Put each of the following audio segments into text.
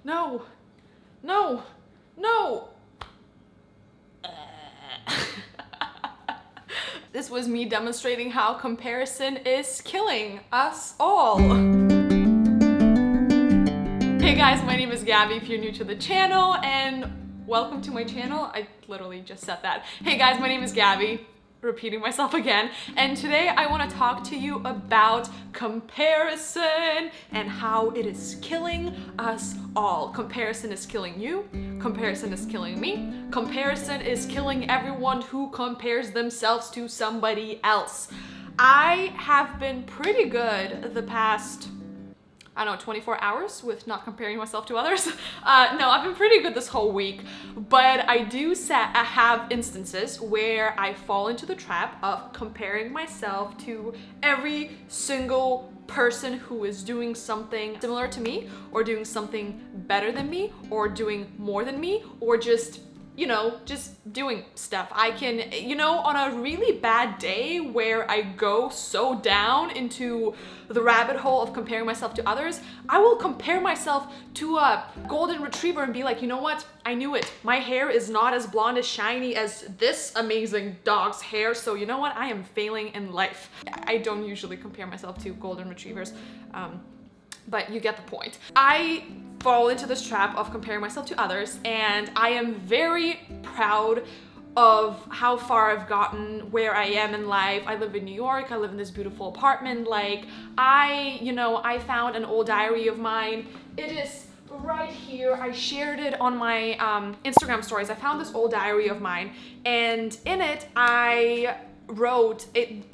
No, no, no. This was me demonstrating how comparison is killing us all. Hey guys, my name is Gabby if you're new to the channel, and welcome to my channel. I literally just said that. Hey guys, my name is Gabby. Repeating myself again, and today I want to talk to you about comparison and how it is killing us all. Comparison is killing you, comparison is killing me, comparison is killing everyone who compares themselves to somebody else. I have been pretty good the past, I don't know, 24 hours with not comparing myself to others. No, I've been pretty good this whole week, but I do have instances where I fall into the trap of comparing myself to every single person who is doing something similar to me, or doing something better than me, or doing more than me, or just doing stuff. I can, on a really bad day where I go so down into the rabbit hole of comparing myself to others, I will compare myself to a golden retriever and be like, you know what? I knew it. My hair is not as blonde, as shiny as this amazing dog's hair. So you know what? I am failing in life. I don't usually compare myself to golden retrievers, but you get the point. I fall into this trap of comparing myself to others, and I am very proud of how far I've gotten, where I am in life. I live in New York. I live in this beautiful apartment. Like, I found an old diary of mine. It is right here. I shared it on my Instagram stories. I found this old diary of mine, and in it I wrote it.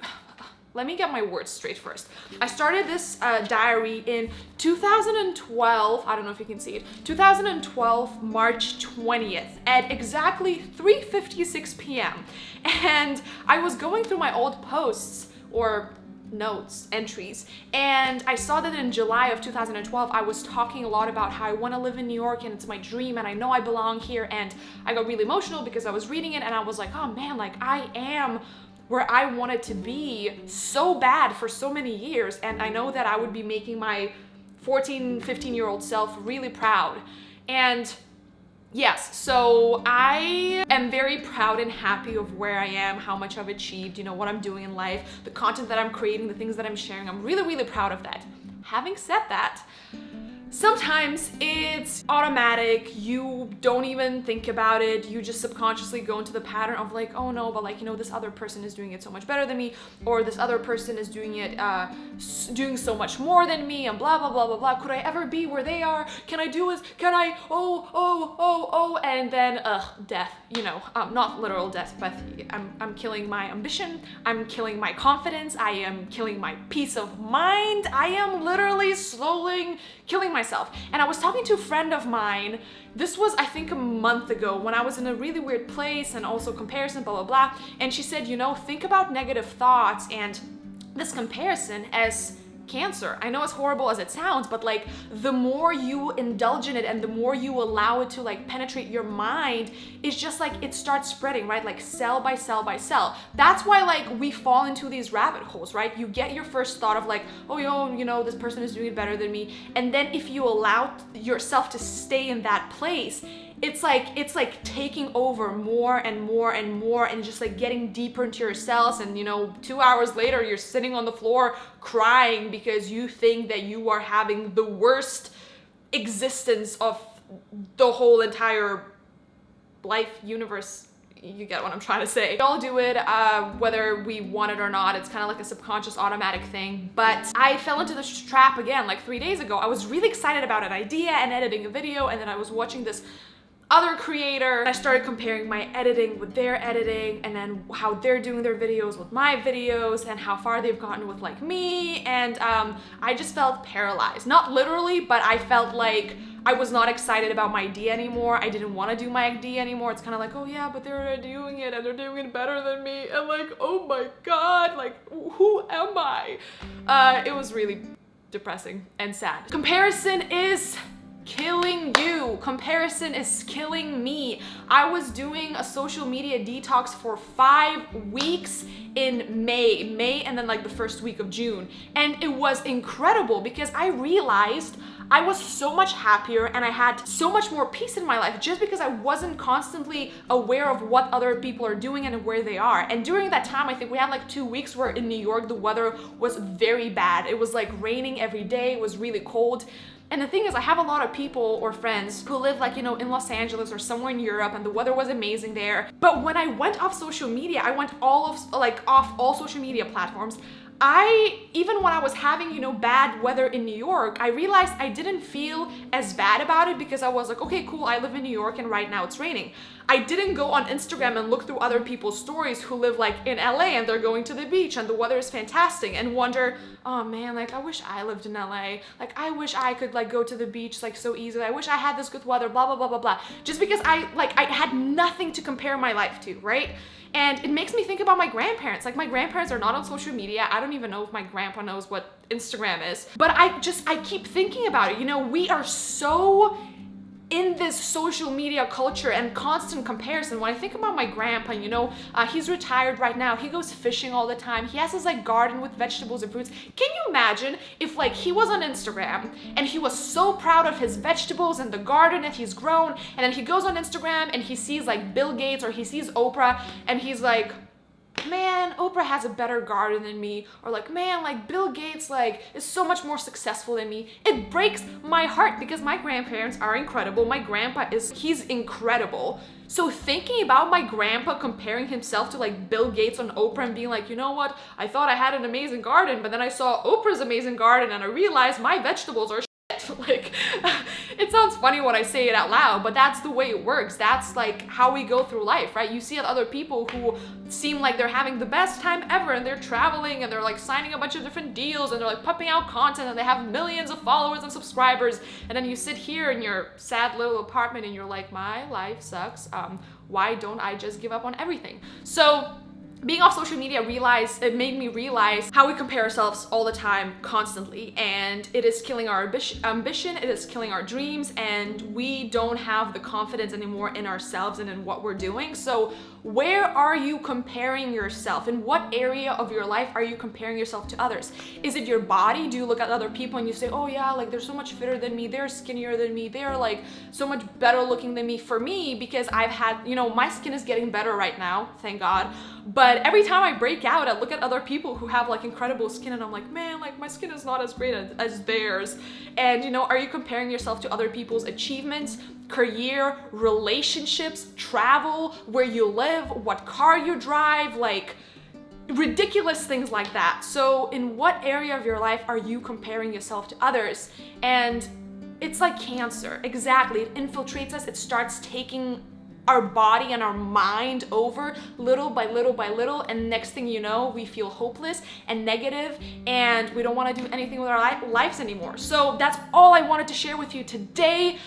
Let me get my words straight first. I started this diary in 2012, I don't know if you can see it, 2012, March 20th at exactly 3:56 p.m. And I was going through my old posts or notes, entries, and I saw that in July of 2012, I was talking a lot about how I want to live in New York and it's my dream and I know I belong here, and I got really emotional because I was reading it and I was like, oh man, like I am where I wanted to be so bad for so many years, and I know that I would be making my 14, 15-year-old self really proud. And yes, so I am very proud and happy of where I am, how much I've achieved, what I'm doing in life, the content that I'm creating, the things that I'm sharing. I'm really, really proud of that. Having said that, sometimes it's automatic, you don't even think about it, you just subconsciously go into the pattern of like, oh no, but this other person is doing it so much better than me, or this other person is doing it, doing so much more than me, and blah, blah, blah, blah, blah. Could I ever be where they are? Can I do it? Can I? Oh, and then, death, not literal death, but I'm killing my ambition, I'm killing my confidence, I am killing my peace of mind, I am literally slowly killing myself. And I was talking to a friend of mine, this was I think a month ago, when I was in a really weird place and also comparison, blah, blah, blah. And she said, think about negative thoughts and this comparison as cancer. I know as horrible as it sounds, but the more you indulge in it and the more you allow it to penetrate your mind, it's just it starts spreading, right? Cell by cell by cell. That's why we fall into these rabbit holes, right? You get your first thought of oh, this person is doing it better than me. And then if you allow yourself to stay in that place, it's like taking over more and more and more, and just getting deeper into your cells. And 2 hours later, you're sitting on the floor crying because you think that you are having the worst existence of the whole entire life, universe. You get what I'm trying to say. We all do it, whether we want it or not. It's kind of like a subconscious automatic thing. But I fell into this trap again 3 days ago. I was really excited about an idea and editing a video, and then I was watching this other creator. I started comparing my editing with their editing, and then how they're doing their videos with my videos, and how far they've gotten with me. And I just felt paralyzed. Not literally, but I felt like I was not excited about my idea anymore. I didn't want to do my idea anymore. It's kind of like, oh yeah, but they're doing it and they're doing it better than me. And oh my God, who am I? It was really depressing and sad. Comparison is killing you. Comparison is killing me. I was doing a social media detox for 5 weeks in May, and then like the first week of June. And it was incredible because I realized I was so much happier and I had so much more peace in my life just because I wasn't constantly aware of what other people are doing and where they are. And during that time, I think we had like 2 weeks where in New York, the weather was very bad. It was like raining every day. It was really cold. And the thing is, I have a lot of people or friends who live like, you know, in Los Angeles or somewhere in Europe, and the weather was amazing there. But when I went off social media, I went off all social media platforms. Even when I was having, you know, bad weather in New York, I realized I didn't feel as bad about it because I was like, okay, cool, I live in New York and right now it's raining. I didn't go on Instagram and look through other people's stories who live like in LA and they're going to the beach and the weather is fantastic and wonder, oh man, like I wish I lived in LA. Like I wish I could like go to the beach like so easily. I wish I had this good weather, blah, blah, blah, blah, blah. Just because I had nothing to compare my life to, right? And it makes me think about my grandparents. Like my grandparents are not on social media. I don't even know if my grandpa knows what Instagram is. But I keep thinking about it. You know, we are so in this social media culture and constant comparison. When I think about my grandpa, you know, he's retired right now. He goes fishing all the time. He has his like garden with vegetables and fruits. Can you imagine if like he was on Instagram and he was so proud of his vegetables and the garden that he's grown, and then he goes on Instagram and he sees like Bill Gates or he sees Oprah and he's like, man, Oprah has a better garden than me, or like, man, like Bill Gates like is so much more successful than me. It breaks my heart because my grandparents are incredible. My grandpa he's incredible. So thinking about my grandpa comparing himself to like Bill Gates on Oprah and being like, you know what, I thought I had an amazing garden, but then I saw Oprah's amazing garden and I realized my vegetables are like, it sounds funny when I say it out loud, but that's the way it works. That's like how we go through life, right? You see other people who seem like they're having the best time ever and they're traveling and they're like signing a bunch of different deals and they're like pumping out content and they have millions of followers and subscribers. And then you sit here in your sad little apartment and you're like, my life sucks. Why don't I just give up on everything? So being off social media it made me realize how we compare ourselves all the time, constantly, and it is killing our ambition, it is killing our dreams, and we don't have the confidence anymore in ourselves and in what we're doing. So where are you comparing yourself? In what area of your life are you comparing yourself to others? Is it your body? Do you look at other people and you say, oh yeah, like they're so much fitter than me, they're skinnier than me, they're like so much better looking than me? For me, because I've had, you know, my skin is getting better right now, thank God. But every time I break out, I look at other people who have like incredible skin and I'm like, man, like my skin is not as great as theirs. And you know, are you comparing yourself to other people's achievements, career, relationships, travel, where you live, what car you drive, like ridiculous things like that? So in what area of your life are you comparing yourself to others? And it's like cancer. Exactly. It infiltrates us. It starts taking our body and our mind over little by little by little, and next thing you know, we feel hopeless and negative and we don't want to do anything with our lives anymore. So that's all I wanted to share with you today.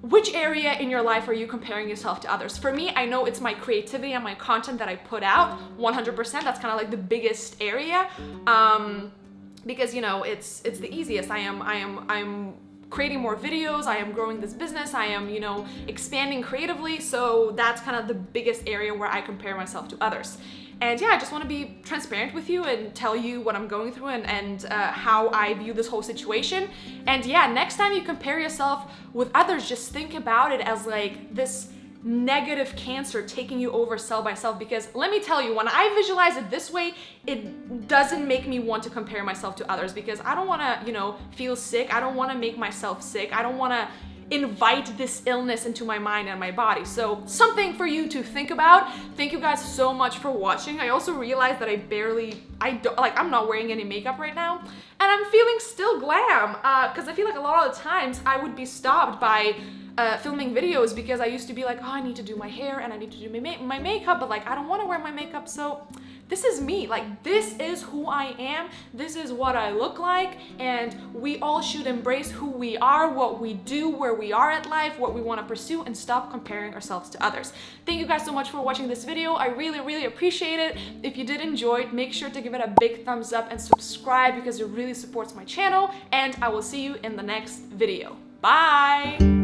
Which area in your life are you comparing yourself to others? For me, I know it's my creativity and my content that I put out 100%. That's kind of like the biggest area, because you know it's the easiest. I'm creating more videos, I am growing this business, I am, you know, expanding creatively. So that's kind of the biggest area where I compare myself to others. And yeah, I just want to be transparent with you and tell you what I'm going through and how I view this whole situation. And yeah, next time you compare yourself with others, just think about it as like this negative cancer taking you over cell by cell. Because let me tell you, when I visualize it this way, it doesn't make me want to compare myself to others, because I don't want to, you know, feel sick. I don't want to make myself sick. I don't want to invite this illness into my mind and my body. So something for you to think about. Thank you guys so much for watching. I also realized that I'm not wearing any makeup right now, and I'm feeling still glam, because I feel like a lot of the times I would be stopped by filming videos because I used to be like, oh, I need to do my hair and I need to do my makeup, but like I don't want to wear my makeup. So this is me, like this is who I am, this is what I look like, and we all should embrace who we are, what we do, where we are at life, what we want to pursue, and stop comparing ourselves to others. Thank you guys so much for watching this video. I really appreciate it. If you did enjoy it, make sure to give it a big thumbs up and subscribe because it really supports my channel, and I will see you in the next video. Bye!